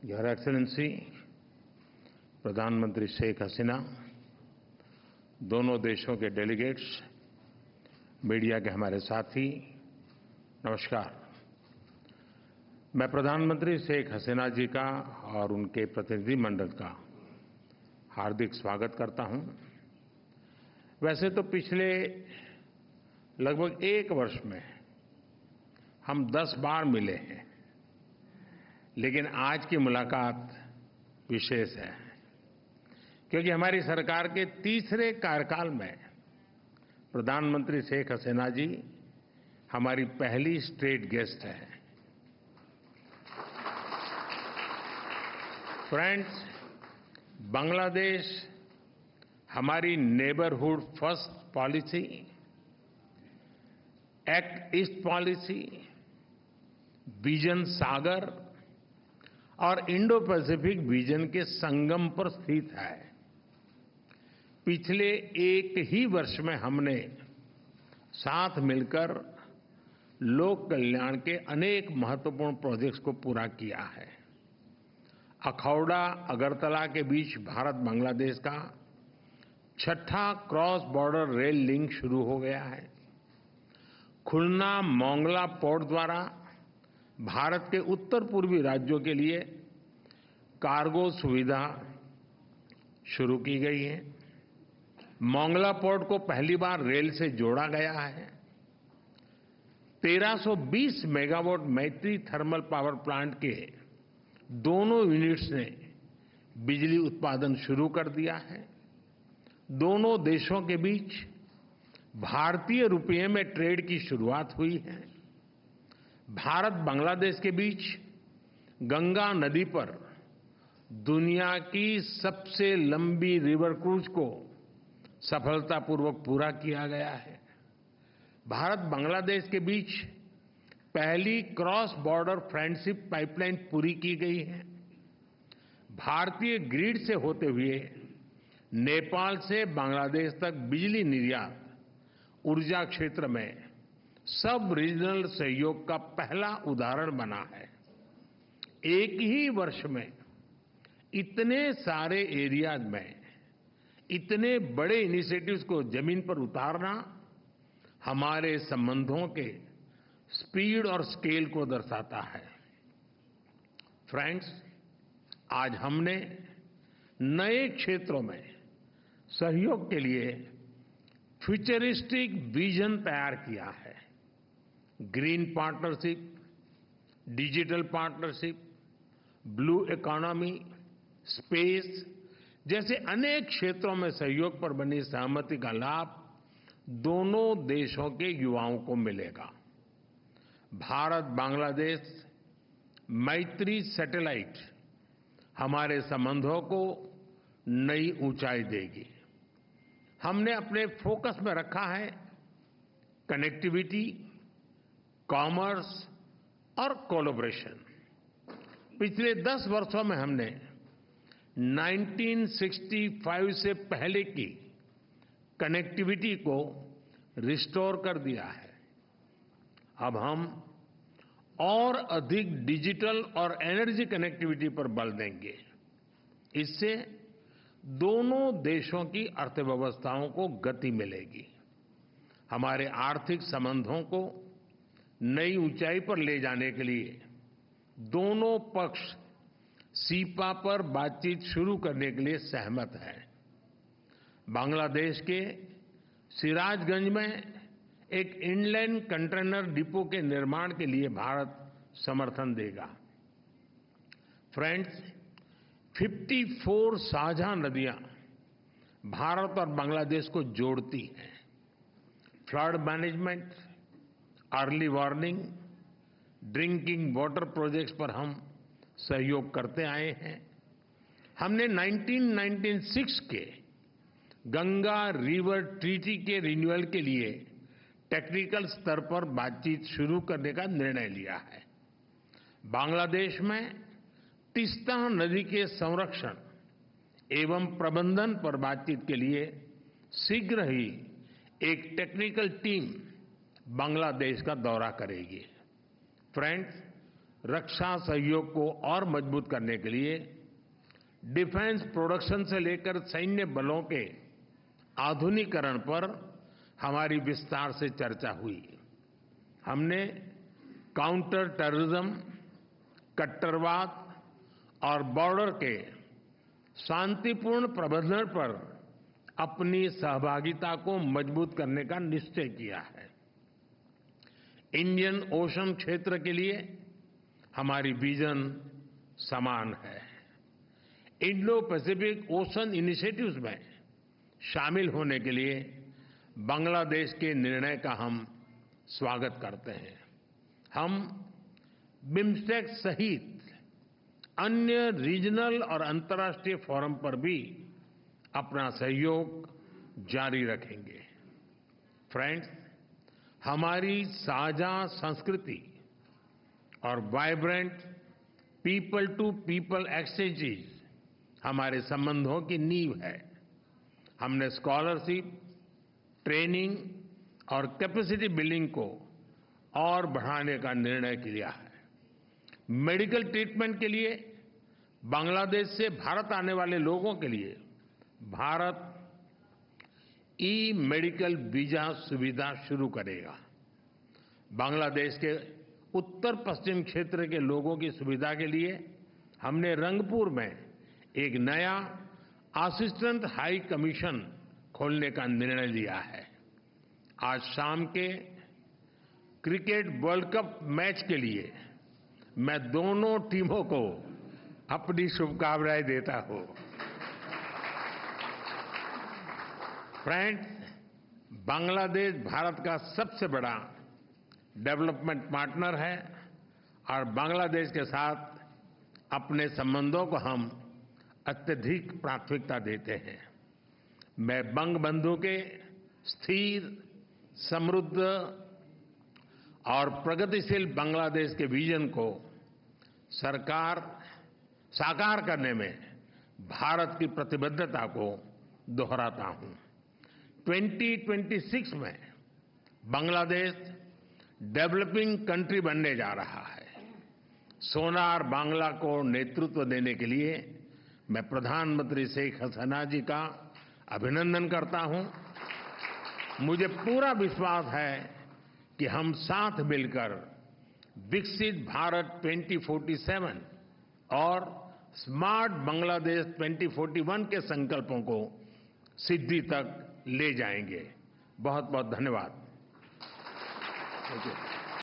Your excellency प्रधानमंत्री शेख हसीना, दोनों देशों के डेलीगेट्स, मीडिया के हमारे साथी, नमस्कार। मैं प्रधानमंत्री शेख हसीना जी का और उनके प्रतिनिधिमंडल का हार्दिक स्वागत करता हूं। वैसे तो पिछले लगभग 1 वर्ष में हम 10 बार मिले हैं, लेकिन आज की मुलाकात विशेष है क्योंकि हमारी सरकार के तीसरे कार्यकाल में प्रधानमंत्री शेख हसीना जी हमारी पहली स्टेट गेस्ट हैं। फ्रेंड्स, बांग्लादेश हमारी neighbourhood first policy, act east policy, vision Sagar और इंडो पैसिफिक विजन के संगम पर स्थित है। पिछले 1 ही वर्ष में हमने साथ मिलकर लोक कल्याण के अनेक महत्वपूर्ण प्रोजेक्ट्स को पूरा किया है। अखौड़ा अगरतला के बीच भारत बांग्लादेश का 6ठा क्रॉस बॉर्डर रेल लिंक शुरू हो गया है। खुलना मोंगला पोर्ट द्वारा भारत के उत्तर पूर्वी राज्यों के लिए कार्गो सुविधा शुरू की गई है। मोंगला पोर्ट को पहली बार रेल से जोड़ा गया है। 1320 मेगावाट मैत्री थर्मल पावर प्लांट के दोनों यूनिट्स ने बिजली उत्पादन शुरू कर दिया है। दोनों देशों के बीच भारतीय रुपये में ट्रेड की शुरुआत हुई है। भारत बांग्लादेश के बीच गंगा नदी पर दुनिया की सबसे लंबी रिवर क्रूज को सफलतापूर्वक पूरा किया गया है। भारत बांग्लादेश के बीच पहली क्रॉस बॉर्डर फ्रेंडशिप पाइपलाइन पूरी की गई है। भारतीय ग्रिड से होते हुए नेपाल से बांग्लादेश तक बिजली निर्यात ऊर्जा क्षेत्र में सब रीजनल सहयोग का पहला उदाहरण बना है। एक ही वर्ष में इतने सारे एरियाज में इतने बड़े इनिशिएटिव्स को जमीन पर उतारना हमारे संबंधों के स्पीड और स्केल को दर्शाता है। फ्रेंड्स, आज हमने नए क्षेत्रों में सहयोग के लिए फ्यूचरिस्टिक विजन तैयार किया है। Green partnership, digital partnership, blue economy, space जैसे अनेक क्षेत्रों में सहयोग पर बनी सहमति का लाभ दोनों देशों के युवाओं को मिलेगा। भारत बांग्लादेश मैत्री सैटेलाइट हमारे संबंधों को नई ऊंचाई देगी। हमने अपने फोकस में रखा है कनेक्टिविटी, कॉमर्स और कोलैबोरेशन। पिछले 10 वर्षों में हमने 1965 से पहले की कनेक्टिविटी को रिस्टोर कर दिया है। अब हम और अधिक डिजिटल और एनर्जी कनेक्टिविटी पर बल देंगे। इससे दोनों देशों की अर्थव्यवस्थाओं को गति मिलेगी। हमारे आर्थिक संबंधों को नई ऊंचाई पर ले जाने के लिए दोनों पक्ष सीपा पर बातचीत शुरू करने के लिए सहमत हैं। बांग्लादेश के सिराजगंज में एक इनलैंड कंटेनर डिपो के निर्माण के लिए भारत समर्थन देगा। फ्रेंड्स, 54 साझा नदियां भारत और बांग्लादेश को जोड़ती हैं। Flood management, early warning, drinking water projects पर हम सहयोग करते आए हैं। हमने 1996 के गंगा रिवर ट्रीटी के रिन्यूअल के लिए टेक्निकल स्तर पर बातचीत शुरू करने का निर्णय लिया है। बांग्लादेश में तीस्ता नदी के संरक्षण एवं प्रबंधन पर बातचीत के लिए शीघ्र ही एक टेक्निकल टीम बांग्लादेश का दौरा करेगी। फ्रेंड्स, रक्षा सहयोग को और मजबूत करने के लिए डिफेंस प्रोडक्शन से लेकर सैन्य बलों के आधुनिकीकरण पर हमारी विस्तार से चर्चा हुई। हमने काउंटर टेररिज्म, कट्टरवाद और बॉर्डर के शांतिपूर्ण प्रबंधन पर अपनी सहभागिता को मजबूत करने का निश्चय किया है। इंडियन ओशन क्षेत्र के लिए हमारी विजन समान है। इंडो पैसिफिक ओशन इनिशिएटिव्स में शामिल होने के लिए बांग्लादेश के निर्णय का हम स्वागत करते हैं। हम बिम्स्टेक सहित अन्य रीजनल और अंतर्राष्ट्रीय फोरम पर भी अपना सहयोग जारी रखेंगे। फ्रेंड्स, हमारी साझा संस्कृति और vibrant people to people exchanges हमारे संबंधों की नींव है। हमने स्कॉलरशिप, ट्रेनिंग और कैपेसिटी बिल्डिंग को और बढ़ाने का निर्णय किया है। मेडिकल ट्रीटमेंट के लिए बांग्लादेश से भारत आने वाले लोगों के लिए भारत ई मेडिकल वीजा सुविधा शुरू करेगा। बांग्लादेश के उत्तर पश्चिम क्षेत्र के लोगों की सुविधा के लिए हमने रंगपुर में एक नया असिस्टेंट हाई कमीशन खोलने का निर्णय लिया है। आज शाम के क्रिकेट वर्ल्ड कप मैच के लिए मैं दोनों टीमों को अपनी शुभकामनाएं देता हूं। फ्रेंड्स, बांग्लादेश भारत का सबसे बड़ा डेवलपमेंट पार्टनर है और बांग्लादेश के साथ अपने संबंधों को हम अत्यधिक प्राथमिकता देते हैं। मैं बंगबंधु के स्थिर, समृद्ध और प्रगतिशील बांग्लादेश के विजन को साकार करने में भारत की प्रतिबद्धता को दोहराता हूं। 2026 में बांग्लादेश डेवलपिंग कंट्री बनने जा रहा है। सोनार बांग्ला को नेतृत्व देने के लिए मैं प्रधानमंत्री शेख हसीना जी का अभिनंदन करता हूं। मुझे पूरा विश्वास है कि हम साथ मिलकर विकसित भारत 2047 और स्मार्ट बांग्लादेश 2041 के संकल्पों को सिद्धि तक ले जाएंगे। बहुत बहुत धन्यवाद।